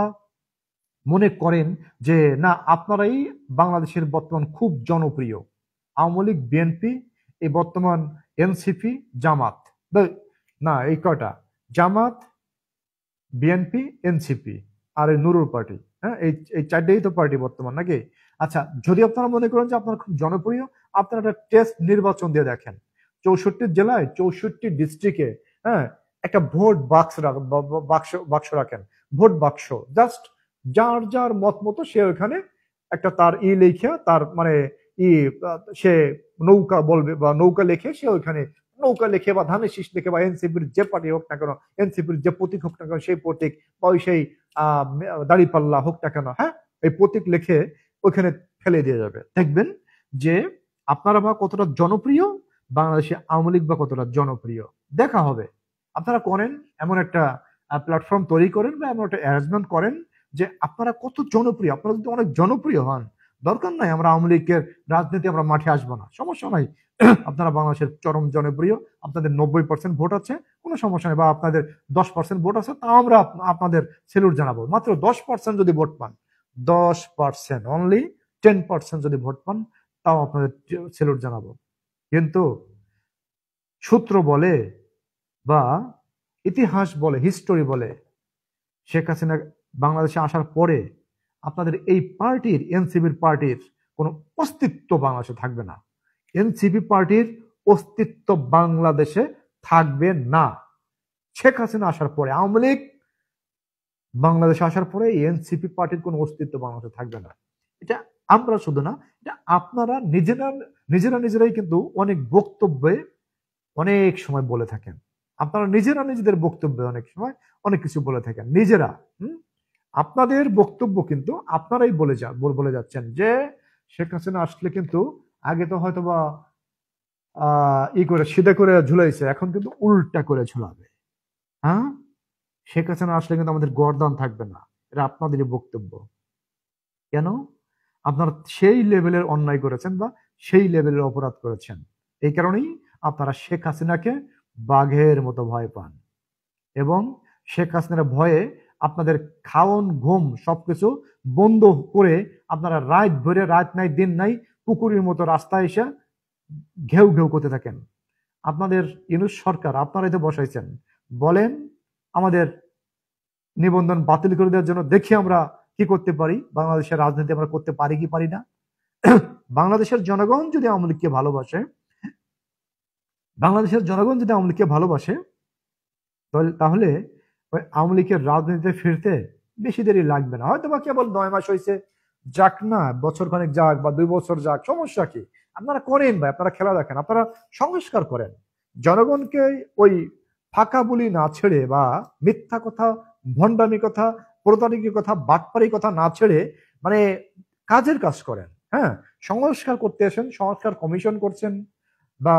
মনে করেন যে না, আপনারাই বাংলাদেশের বর্তমান খুব জনপ্রিয়, আওয়ামী লীগ, বিএনপি, এই বর্তমান এনসিপি, জামাত, না এই কয়টা, জামাত, বিএনপি, এনসিপি, আর এই নুরুল পার্টি, হ্যাঁ, এই চারটেই তো পার্টি বর্তমান, নাকি? আচ্ছা, যদি আপনারা মনে করেন যে আপনারা খুব জনপ্রিয়, আপনারা একটা টেস্ট নির্বাচন দিয়ে দেখেন। 64 জেলায়, 64 ডিস্ট্রিক্টে, হ্যাঁ, একটা ভোট বাক্স রাখেন, ভোট বাক্স, জাস্ট যার যার মত মতো সে ওখানে একটা তার লিখে, তার সে নৌকা বলবে বা নৌকা লিখে, সে ওইখানে নৌকা লিখে বা ধানের শীষ লিখে, বা এনসিপির যে পার্টি হোক না কেন, এনসিপির যে প্রতীক হোক না কেন সেই প্রতীক, বা ওই সেই দাড়িপাল্লা হোক না কেন, হ্যাঁ, এই প্রতীক লিখে ওইখানে ফেলে দিয়ে যাবে। দেখবেন যে আপনারা বা কতটা জনপ্রিয়, বাংলাদেশে আওয়ামী লীগ বা কতটা জনপ্রিয় দেখা হবে। আপনারা করেন এমন একটা প্ল্যাটফর্ম তৈরি করেন বা এমন একটা অ্যারেঞ্জমেন্ট করেন যে আপনারা কত জনপ্রিয়। আপনারা যদি অনেক জনপ্রিয় হন, দরকার নাই আমরা আওয়ামী লীগের রাজনীতি আমরা মাঠে আসবো না, সমস্যা নাই। আপনারা বাংলাদেশের চরম জনপ্রিয়, আপনাদের 90% ভোট আছে, কোনো সমস্যা নেই, বা আপনাদের 10% ভোট আছে, তাও আমরা আপনাদের সেলুট জানাবো। মাত্র 10% যদি ভোট পান, 10% অনলি 10% যদি ভোট পান, তাও আপনাদের সেলুট জানাবো। কিন্তু সূত্র বলে বা ইতিহাস বলে, হিস্টোরি বলে, শেখ হাসিনা বাংলাদেশে আসার পরে আপনাদের এই পার্টির, এনসিপির পার্টির কোনো অস্তিত্ব বাংলাদেশে থাকবে না। এনসিপি পার্টির অস্তিত্ব বাংলাদেশে থাকবে না। শেখ হাসিনা আসার পরে, আওয়ামী লীগ বাংলাদেশে আসার পরে এনসিপি পার্টির কোনো অস্তিত্ব বাংলাদেশে থাকবে না। এটা আমরা শুধু না, এটা আপনারা নিজেরাই কিন্তু অনেক বক্তব্যে অনেক সময় বলে থাকেন। আপনারা নিজেরা নিজেদের বক্তব্যে অনেক সময় অনেক কিছু বলে থাকেন নিজেরা। আপনাদের বক্তব্য কিন্তু আপনারাই বলে যাচ্ছেন যে শেখ হাসিনা আসলে কিন্তু আগে তো হয়তো বা করে সিধে করে ঝুলাইছে, এখন কিন্তু উল্টা করে ঝুলাবে। হ্যাঁ, শেখ হাসিনা আসলে কিন্তু আমাদের গর্দান থাকবে না, এটা আপনাদেরই বক্তব্য। কেন? আপনারা সেই লেভেলের অন্যায় করেছেন বা সেই লেভেলের অপরাধ করেছেন, এই কারণেই আপনারা শেখ হাসিনাকে বাঘের মতো ভয় পান। এবং শেখ হাসিনার ভয়ে আপনাদের খাওন ঘুম সবকিছু বন্ধ করে আপনারা রাত ভরে, রাত নাই দিন নাই, কুকুরের মতো রাস্তায় এসে ঘেউ ঘেউ করতে থাকেন। আপনাদের ইউনূস সরকার আপনারাই তো বসাইছেন, বলেন আমাদের নিবন্ধন বাতিল করে দেওয়ার জন্য, দেখি আমরা কি করতে পারি, বাংলাদেশের রাজনীতি আমরা করতে পারি কি পারি না। বাংলাদেশের জনগণ যদি আওয়ামী লীগকে ভালোবাসে, বাংলাদেশের জনগণ যদি আওয়ামী লীগকে ভালোবাসে, তাহলে ওই আওয়ামী লীগের রাজনীতিতে ফিরতে বেশি দেরি লাগবে না। হয়তো বা কেবল 9 মাস হয়েছে, যাক না, বছর খানেক যাক বা 2 বছর যাক, সমস্যা কি? আপনারা করেন ভাই, আপনারা খেলা দেখেন, আপনারা সংস্কার করেন। জনগণকে ওই ফাঁকা বলি না ছেড়ে বা মিথ্যা কথা, ভণ্ডামি কথা, প্রতারণার কথা, বাটপারি কথা না ছেড়ে মানে কাজের কাজ করেন। হ্যাঁ, সংস্কার করতে আসেন, সংস্কার কমিশন করছেন বা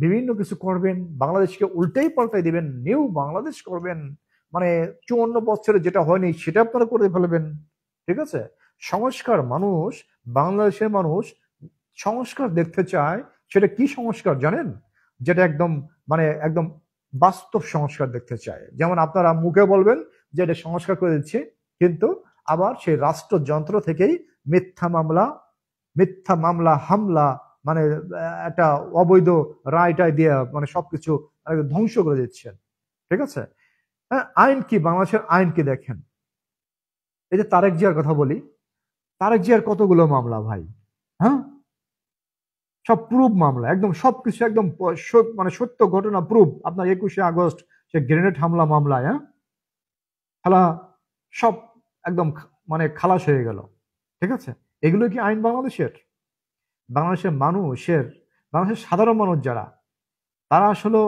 বিভিন্ন কিছু করবেন, বাংলাদেশকে উল্টেই পাল্টাই দিবেন, নিউ বাংলাদেশ করবেন, মানে 54 বছরে যেটা হয়নি সেটা আপনারা করে ফেলবেন। ঠিক আছে? সংস্কার, মানুষ, বাংলাদেশের মানুষ সংস্কার দেখতে চায়। সেটা কি সংস্কার জানেন? যেটা একদম মানে একদম বাস্তব সংস্কার দেখতে চায়। যেমন আপনারা মুখে বলবেন যে এটা সংস্কার করে দিচ্ছে, কিন্তু আবার সেই রাষ্ট্রযন্ত্র থেকেই মিথ্যা মামলা হামলা, মানে একটা অবৈধ রায়টায় দিয়ে মানে সবকিছু ধ্বংস করে দিচ্ছেন। ঠিক আছে? হ্যাঁ, আইন কি, বাংলাদেশের আইন কি দেখেন। এই যে তারেক জিয়ার কথা বলি, তারেক জিয়ার কতগুলো মামলা ভাই, হ্যাঁ, সব প্রুফ মামলা, একদম সবকিছু একদম মানে সত্য ঘটনা প্রুফ। আপনার 21শে আগস্ট সে গ্রেনেড হামলা মামলায়, হ্যাঁ, খেলা সব একদম মানে খালাস হয়ে গেল। ঠিক আছে? এগুলো কি আইন বাংলাদেশের? বাংলাদেশের মানুষের, বাংলাদেশের সাধারণ মানুষ যারা, তারা আসলে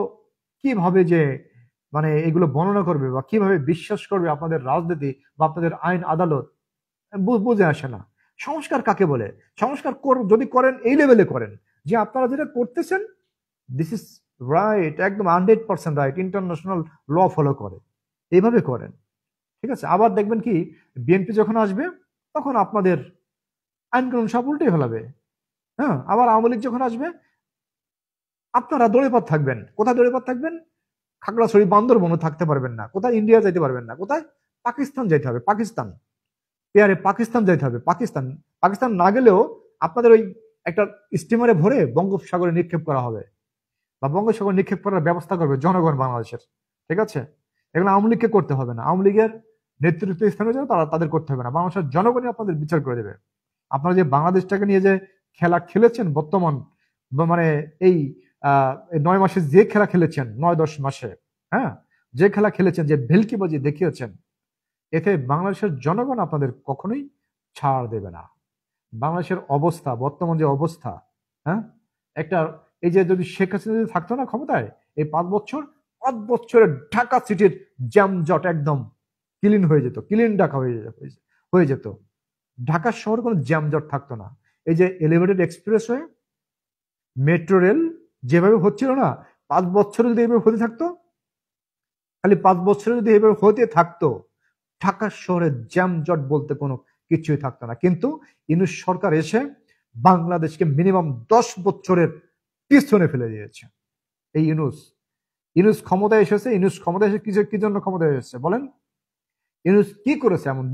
কিভাবে যে মানে এগুলো বর্ণনা করবে বা কিভাবে বিশ্বাস করবে আপনাদের রাজনীতি বা আপনাদের আইন আদালত, বুঝে আসে না। সংস্কার কাকে বলে? সংস্কার যদি করেন এই লেভেলে করেন যে আপনারা যেটা করতেছেন দিস ইজ রাইট, একদম 100% রাইট, ইন্টারন্যাশনাল ল ফলো করে, এইভাবে করেন। ঠিক আছে? আবার দেখবেন কি, বিএনপি যখন আসবে তখন আপনাদের আইন কানুন সব উল্টে ফেলাবে। হ্যাঁ, আবার আওয়ামী লীগ যখন আসবে আপনারা দড়িপাত থাকবেন। কোথায় দড়িপাত থাকবেন? খাগড়াছড়ি, বান্দরবনও থাকতে পারবেন না। কোথায়? ইন্ডিয়া যাইতে পারবেন না। কোথায়? পাকিস্তান যাইতে হবে। পাকিস্তান পেয়ারে পাকিস্তান যাইতে হবে। পাকিস্তান না গেলেও আপনাদের ওই একটা স্টিমারে ভরে বঙ্গোপসাগরে নিক্ষেপ করা হবে বা বঙ্গোপসাগরে নিক্ষেপ করার ব্যবস্থা করবে জনগণ বাংলাদেশের। ঠিক আছে? এগুলো আওয়ামী লীগকে করতে হবে না, আওয়ামী লীগের নেতৃত্ব স্থানে যারা তারা তাদের করতে হবে না, বাংলাদেশের জনগণই আপনাদের বিচার করে দেবে। আপনারা যে বাংলাদেশটাকে নিয়ে যে খেলা খেলেছেন বর্তমান, মানে এই 9 মাসে যে খেলা খেলেছেন, 9-10 মাসে, হ্যাঁ, যে খেলা খেলেছেন, যে ভেলকিবাজি দেখিয়েছেন, এতে বাংলাদেশের জনগণ আপনাদের কখনোই ছাড় দেবে না। বাংলাদেশের অবস্থা, বর্তমান যে অবস্থা, হ্যাঁ, একটা এই যে যদি শেখ হাসিনা যদি থাকতো না ক্ষমতায়, এই 5 বছরে ঢাকা সিটির জ্যামজট একদম ক্লিন হয়ে যেত, ক্লিন ঢাকা হয়ে যেত। ঢাকা শহরে কোনো জ্যামজট থাকতো না। এই যে এলিভেটেড এক্সপ্রেসওয়ে, মেট্রো রেল যেভাবে হচ্ছিল না, 5 বছরে যদি এইভাবে হতে থাকতো, খালি 5 বছরে যদি এইভাবে হতে থাকতো, ঢাকা শহরে জ্যামজট বলতে কোনো কিছুই থাকতো না। কিন্তু ইউনূস সরকার এসে বাংলাদেশকে মিনিমাম 10 বছরের পিছনে ফেলে দিয়েছে। এই ইউনূস ক্ষমতায় এসেছে। ইউনূস ক্ষমতায় এসে কি জন্য ক্ষমতায় এসেছে বলেন? ইউনূস কি করেছে এমন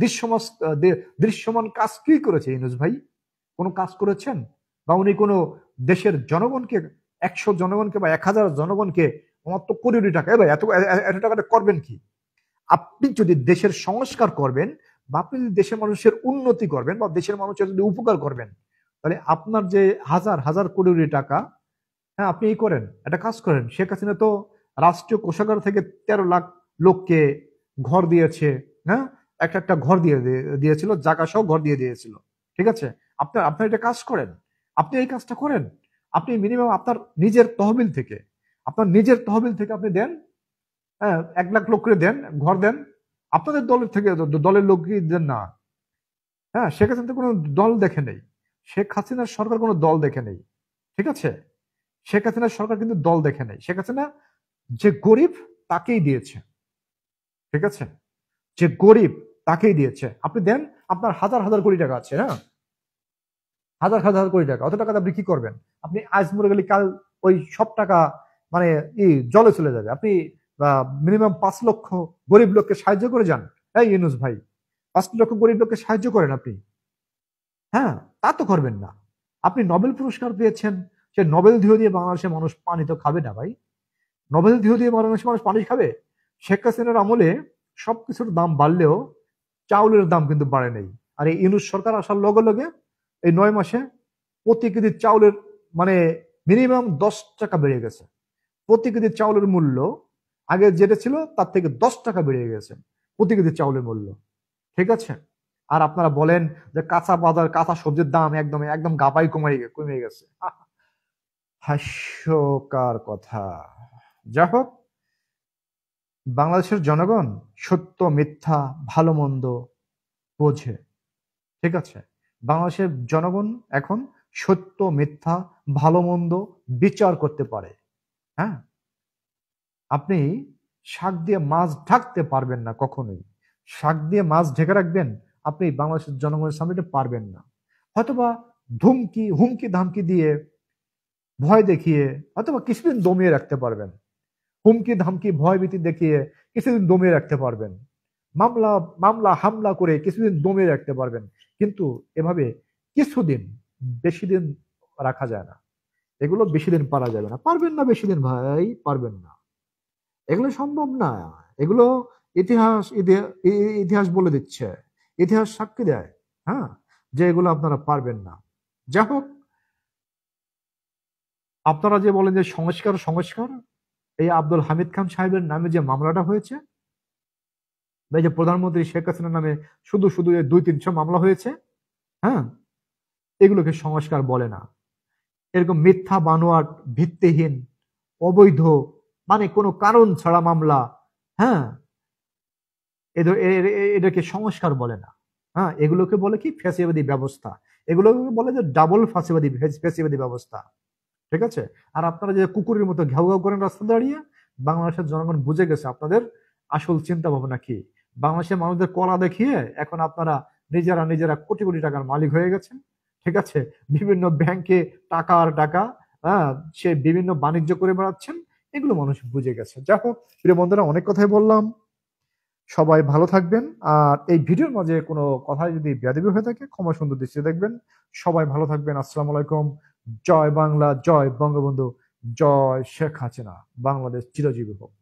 দৃশ্যমান কাজ কি করেছে ইউনূস ভাই? কোনো কাজ করেছেন? বা উনি কোনো দেশের জনগণকে, 100 জনগণকে বা 1000 জনগণকে মাত্র কোটি কোটি টাকা, এত এত টাকাটা করবেন কি? আপনি যদি দেশের সংস্কার করবেন, বা আপনি যদি দেশের মানুষের উন্নতি করবেন, বা দেশের মানুষের যদি উপকার করবেন, তাহলে আপনার যে হাজার হাজার কোটি কোটি টাকা, হ্যাঁ আপনি এই করেন, একটা কাজ করেন। শেখ হাসিনা তো রাষ্ট্রীয় কোষাগার থেকে 13 লাখ লোককে ঘর দিয়েছে। হ্যাঁ, একটা ঘর দিয়েছিল, জায়গা সহ ঘর দিয়ে দিয়েছিল। ঠিক আছে, আপনার এটা কাজ করেন, আপনি এই কাজটা করেন। আপনি মিনিমাম আপনার নিজের তহবিল থেকে, আপনি দেন। হ্যাঁ, 1 লাখ লোক করে দেন, ঘর দেন। আপনাদের দলের থেকে, দলের লোকই দেন না। হ্যাঁ, শেখ হাসিনা তো কোনো দল দেখে নেই। শেখ হাসিনার সরকার কোনো দল দেখে নেই। ঠিক আছে, শেখ হাসিনার সরকার কিন্তু দল দেখে নেই। শেখ হাসিনা যে গরিব তাকেই দিয়েছে। ঠিক আছে, যে গরিব তাকেই দিয়েছে। আপনি দেন, আপনার হাজার হাজার কোটি টাকা আছে। হ্যাঁ, হাজার হাজার কোটি টাকা, অত টাকা আপনি কি করবেন? আপনি আজ মরে গেলে কাল ওই সব টাকা মানে জলে চলে যাবে। আপনি মিনিমাম 5 লক্ষ গরিব লোককে সাহায্য করে যান। এই ইউনূস ভাই, 5 লক্ষ গরিব লোককে সাহায্য করেন আপনি। হ্যাঁ, তা তো করবেন না। আপনি নোবেল পুরস্কার পেয়েছেন, সে নোবেল দেহ দিয়ে বাংলাদেশের মানুষ পানি তো খাবে না ভাই। নোবেল দেহ দিয়ে বাংলাদেশের মানুষ পানি খাবে? শেখ হাসিনার আমলে সবকিছুর দাম বাড়লেও চাউলের দাম কিন্তু বাড়ে নাই। আর এই ইউনূস সরকার আসার লগে লগে এই 9 মাসে প্রতি কেজি চাউলের মানে মিনিমাম 10 টাকা বেড়ে গেছে। প্রতি কেজি চাউলের মূল্য আগে যেটা ছিল তার থেকে 10 টাকা বেড়ে গেছে প্রতি কেজি চাউলের মূল্য। ঠিক আছে, আর আপনারা বলেন যে কাঁচা বাজার, কাঁচা সবজির দাম একদম একদম গাপাই কমে গেছে। হাস্যকর কথা। যাই হোক, বাংলাদেশের জনগণ সত্য মিথ্যা ভালো মন্দ বোঝে। ঠিক আছে, বাংলাদেশের জনগণ এখন সত্য মিথ্যা ভালো মন্দ বিচার করতে পারে। হ্যাঁ, আপনি শাক দিয়ে মাছ ঢাকতে পারবেন না কখনোই। শাক দিয়ে মাছ ঢেকে রাখবেন, আপনি বাংলাদেশের জনগণের সামনে এটা পারবেন না। হয়তোবা হুমকি ধামকি দিয়ে, ভয় দেখিয়ে হয়তোবা কিছুদিন দমিয়ে রাখতে পারবেন। হুমকি ধামকি ভয় ভীতি দেখিয়ে কিছুদিন দমিয়ে রাখতে পারবেন। মামলা হামলা করে কিছুদিন দমিয়ে রাখতে পারবেন। কিন্তু এভাবে কিছুদিন, বেশি দিন রাখা যায় না। এগুলো বেশি দিন পারা যাবে না। পারবেন না বেশি দিন ভাই, পারবেন না। এগুলো সম্ভব না। এগুলো ইতিহাস বলে দিচ্ছে, ইতিহাস সাক্ষী দেয়। হ্যাঁ, যে এগুলো আপনারা পারবেন না। যাই হোক, আপনারা যে বলেন যে সংস্কার সংস্কার, এই আব্দুল হামিদ খান সাহেবের নামে যে মামলাটা হয়েছে, এই যে প্রধানমন্ত্রী শেখ হাসিনার নামে শুধু শুধু 200-300 মামলা হয়েছে, হ্যাঁ, এগুলোকে সংস্কার বলে না। এরকম মিথ্যা বানোয়াট ভিত্তিহীন অবৈধ মানে কোনো কারণ ছাড়া মামলা, হ্যাঁ, এদেরকে সংস্কার বলে না। হ্যাঁ, এগুলোকে বলে কি ফ্যাসিবাদী ব্যবস্থা। এগুলোকে বলে যে ডাবল ফ্যাসিবাদী ব্যবস্থা। ঠিক আছে, আর আপনারা যে কুকুরের মতো ঘেউ ঘেউ করেন রাস্তা দাঁড়িয়ে, বাংলাদেশের জনগণ বুঝে গেছে আপনাদের আসল চিন্তা ভাবনা কি। বাংলাদেশের মানুষদের কলা দেখিয়ে এখন আপনারা নিজেরা কোটি কোটি টাকার মালিক হয়ে গেছেন। ঠিক আছে, বিভিন্ন ব্যাংকে টাকা আর টাকা, হ্যাঁ, সে বিভিন্ন বাণিজ্য করে বেড়াচ্ছেন। এগুলো মানুষ বুঝে গেছে। যাই হোক প্রিয় বন্ধুরা, অনেক কথাই বললাম। সবাই ভালো থাকবেন। আর এই ভিডিওর মাঝে কোনো কথা যদি বেয়াদবি হয়ে থাকে ক্ষমা সুন্দর দৃষ্টিতে দেখবেন। সবাই ভালো থাকবেন। আসসালামু আলাইকুম। জয় বাংলা, জয় বঙ্গবন্ধু, জয় শেখ হাসিনা। বাংলাদেশ চিরজীবী হোক।